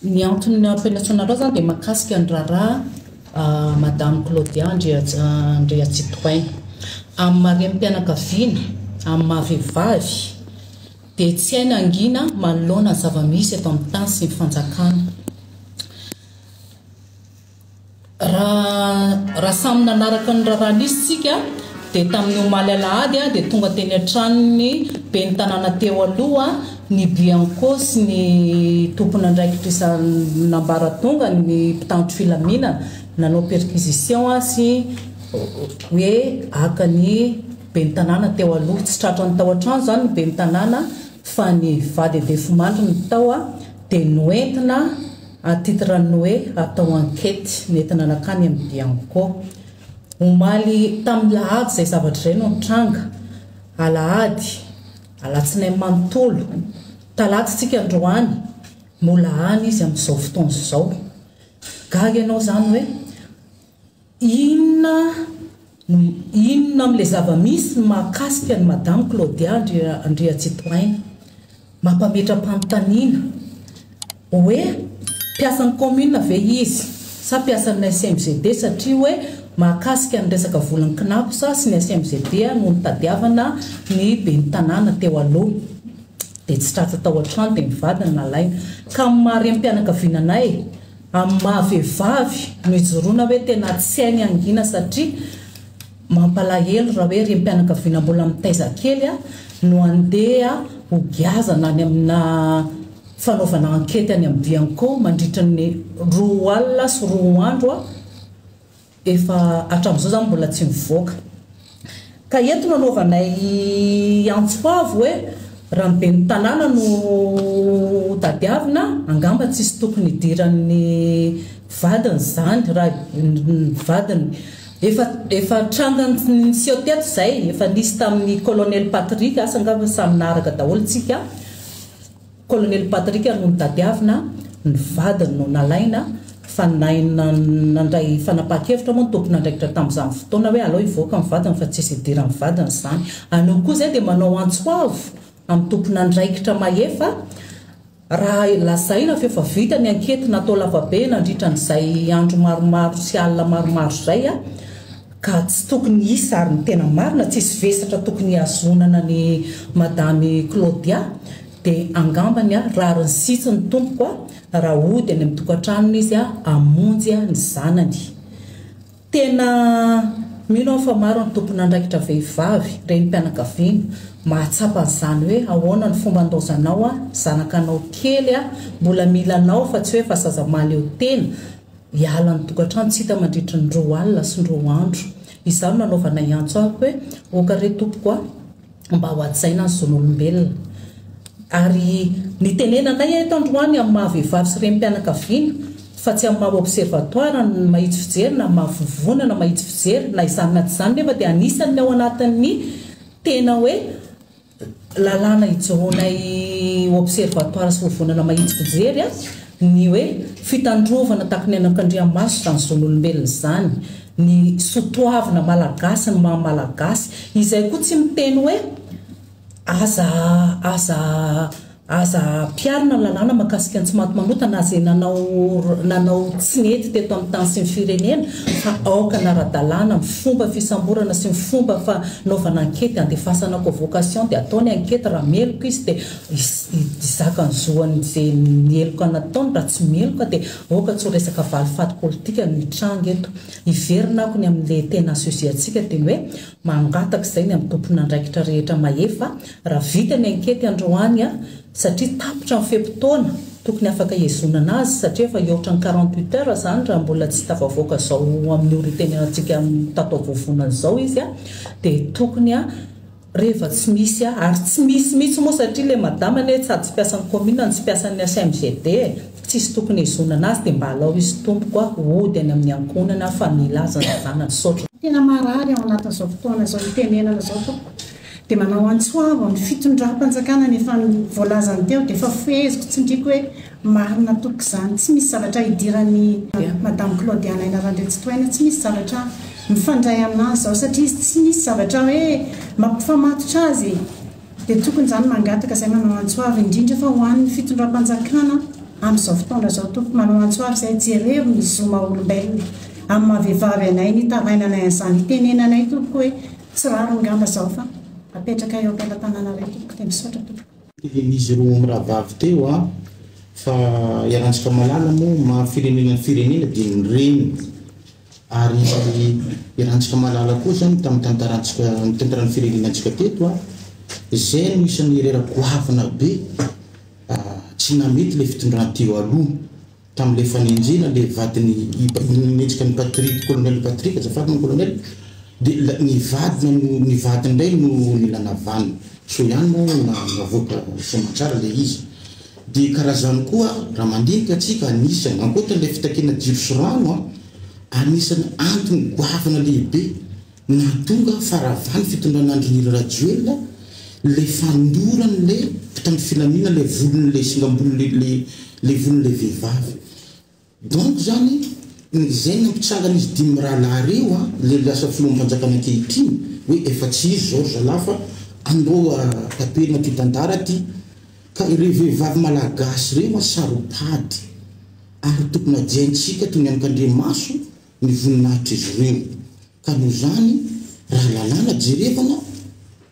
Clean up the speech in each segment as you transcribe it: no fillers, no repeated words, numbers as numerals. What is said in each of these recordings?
Ny antony ampianatsonareo zany dia mahakasika ny raharaha Madame Claudia Andrea Citoyen amin'ny marem-pianakaviana amin'ny mahavehivavy dia tsy haina angina manoloana ny zava-misy eto amin'ny tany sy ny fanjakana. Raha samy nanaraka ny raharaha nisy tsika dia tamin'ny omaly alahady dia tonga teny an-tranony ben'ny tanàna teo aloha ny Bianco sy ny tompon'andraikitra Nambaratonga ny mpitandro filaminana nanao perquisition sy hoe aka ny ben'ny tanàna teo aloha tsy tratra ny tao an-trano zany ny ben'ny tanàna fa ny vady Adefomandry ny tao dia noentina atitrany hoe atao enquête nentina nakany amin'ny Bianco. Omaly tamin'ny lahady izay zavatra izay no nitranga alahady alatsinainy manontolo talaty tsika androany mola any izy amin'izao fotoana izao. Gaga ianao zany hoe inona amin'ilay zava-misy mahakasika ny Madame Claudia Andrea Citoyen mampametram-panontaniana hoe mpiasan'ny commune ve izy sa mpiasan'ny SMGD satria hoe mahakasika ny resaka volan'ny kinapo sa sy ny SMGD no nitadiavana ny ben'ny tanàna teo aloha dia tsy tratra tao an-trano dia mivadina nalaina ka marem-pianakaviana anay amin'ny mahavehivavy no ijoroana hoe tena tsy hainy angina satria mampalahelo raha hoe rem-pianakaviana mbola mitaiza kely no andeha hogiazana any amina fanaovana enquête any amin'ny Bianco mandritra ny 2 alina sy 2 andro efa hatramin'izao zany mbola tsy mivoaka. Ka eto nanaovanay antsoavo hoe raha ny ben'ny tanàna no tadiavina angamba tsisy tokony hidiran'ny vadiny zany raha ny vadiny efa trangany sy teto izay efa nisy tamin'ny colonel Patrick asa angamba samy naraka daholo tsika. Colonel Patrick no nitadiavina ny vadiny no nalaina fa nandray fanapahan-kevitra moa ny tompon'andraikitra tamin'izany fotoana hoe alao hivoaka ny vadiny fa tsisy hidiran'ny vadiny zany. Anao koa izay dia manao antsoavo amin'ny tompon'andraikitra mahefa raha lazaina fa efa vita ny enquête natao lavabe nandritra n'izay andro maromaro sy alina maromaro izay ka tsy tokony hisy ary ny tena marina tsisy vesatra tokony hazonana ny Madame Claudia dia angambany raha ny sitsy ny tompoko raha ody any amin'ny tokantranony izy amonjy ny zanany. Tena mino fa maro ny tompon'andraikitra vehivavy renim-pianakaviana mahatsapa an'izany hoe ahoana ny fomba andaozanao zanakanao kely mbola milanao fa tsy hoe fa zazamaly eo tena hiala ny tokantrano tsy hita mandritra ny 2 alina sy 2 andro. Izany nanaovana antso ahy hoe okare tompoko mba ho adzaina ny zon'olombelona. Ary nitenenanay eto androany amin'ny mahavehivavy sy rem-pianakaviana fa tsy amin'ny maha-observatoire ny mahitsy fijery na mahavovona na mahitsy fijery na izany na tsy izany nefa dia anisan'ny ao anatin'ny tena hoe lalàna ijoroanay observatoire sy vovonana mahitsy fijery ny hoe fitandrovana tahaka ny anak'Andriamasitra ny zon'olombelona izany ny sotoavina malagasy ny maha-malagasy izay koa tsy miteny hoe aza piarina ny lalàna mahakasika ny tsy maty manotana izay nanao tsy nety teto amin'ny tany sy ny firenena fa aoka nara-dalàna ny fomba fisamborana sy ny fomba fanaovana enquête andefasana convocation dia ataony enquête raha meloko izy dia izaka ny zoany izay mieloka nataony raha tsy mieloka dia aoka tsy ho resaka valifaty politika ny tranga eto hiverina ako ny amin'ilay tena assosiatsika dia hoe mangataka izay ny amin'ny tompon'andraikitra rehetra mahefa raha vita ny enquête androany satria tapitra ny fepotona tokony afaka hiezonana azy satria efa iohatra ny 48 heures zany raha mbola tsy tafavoaka zao amin'ny oritenantsika tato vovonana zao izy dia tokony rehefa tsy misy ary tsy misy mihitsy moa satria ilay madama ny tsy tsy piasan'ny commune ny tsy piasan'ny SMGD tsisy tokony hezonana azy dia mba alao izy tompoko ody any amin'ny ankonana fa milaza ny zanany sotra. Tena marary ao anatin'izao fotoana izao itenenana zao dia manao antsoavo amin'ny fitondram-panjakana nefa voalazany teo dia efa feheziko tsindriko hoe marina tokoka izany tsy misy zavatra hidiran'ny Madame Claudia Andrea Citoyen tsy misy zavatra mifandray aminazy zao satria izy tsy misy zavatra hoe mampifamatotra azy dia tokony izany mangataka izay manao antsoavo indrindra fa ho an'ny fitondram-panjakana amin'izao fotoana zao tompo manao antsoary zay jereo misy zoma olombelona amin'ny mahavehivavy anay ny tarainanay an'izany tenenanay tompo hoe tsy raro ngamba zao fa apetraka eo am-pelatanana ray tompo dia misaotra tompo. Misy roa mirahavavy teo fa iarahantsika malala moa mahafirenena ny firenena dia ny reny ary iarahantsika malala koa zany tamin'ny tantaran'ny firenenantsika teto izay no isan'ny rera-goavana be tsy namety le fitondrana teo aloha tamin'ilay fanenjena le vadiny netsika ny Patrick colonel Patrick azafady ny colonel dia ny vadiny indray no nilanavana so ihany moa navoaka soamantsara le izy dia karazany koa raha mandinika atsika anisany ankoatran'ilay fitakena jiro sy rano anisany antony goavana lehibe natonga faravany fitondran'andro Nirina Rajoelina le fandorany le tamin'ny filaminana le volon'le singambolo le volon'le vehivavy donc zany izay nampitsangana izy dimy rahalahy reo le lasa filohampanjakana ankehitriny hoe efa tsy izy zao zalafa andao taperina ty tantara ty ka ireo vehivavy malagasy reo saropady ary tokony adiaintsika toy ny an'Andriamaso ny voninahitra izy ireo ka noho zany raha lalàna jerevana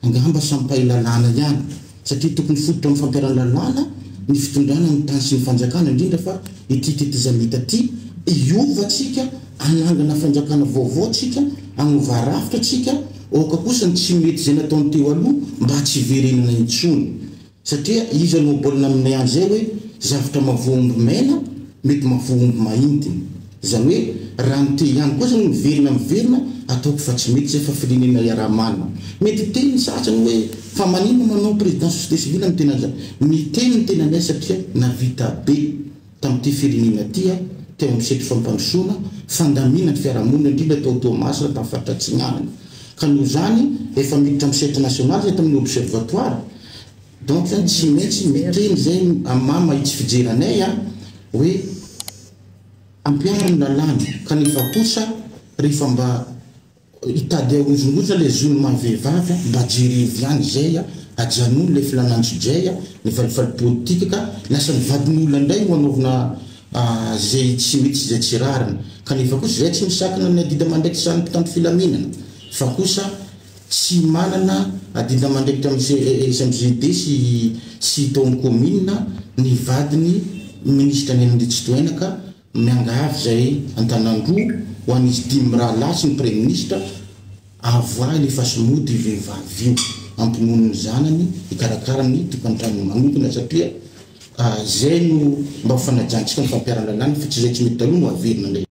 angamba sampahay lalàna ihany satria tokony fototra amin'ny fampiarana lalàna ny fitondrana amin'ny tany sy ny fanjakana indrindra fa ity tetezamita ty iovatsika anangana fanjakana vaovao tsika agnova rafitra tsika oka kosa ny tsy mety zay nataony teo aloha mba tsy verenana intsony satria izy no bolina aminay any zay hoe zavatra mavoomby mena mety mavoomby mahintiny zany hoe raha ny te ihany koa zany miverina ataoko fa tsy mety zay fa firenena iaraha-manina mety teny ny satsany hoe fa manino manao président société civile ny tena zany miteny ny tenanay satria navita be tamin'ity firenena ty teo amin'ny setry fampandrosoana fandamina ny fiarahamonina indrindra tao Tomasina tamin'ny faritra Atsinanana ka noho zany efa miditra amin'ny setry national zay tamin'ny observatoire donc zany tsy maintsy miteny zay amama itsy fijeranay hoe ampiarany lalàna kanefa kosa rehefa mba hitady ahonjongoza le zony mahavehivavy mba jerevy ihany zay ajanony le filanantsojay ny valivali politika ka lasa ny vadin'olona indray no anaovana zay tsy mety zay tsy rarina kanefa kosa zay tsy misakana ny adida mandraiky sany mpitandro filaminana fa kosa tsy manana adida mandraiky tamin'ny SMGD sy tao amin'ny commune ny vadiny ministra ny Andritsitoaina ka miangavy zay Antanandroa ho an'izy dimy rahalahy sy ny premier ministre avoa le fahasamody vehivavy io ampinono ny zanany hikarakara ny tokantrano manokana satria zay no mba ho fanajantsika ny fampiarana lalàna fa tsy zay tsy mety taloha no averina indray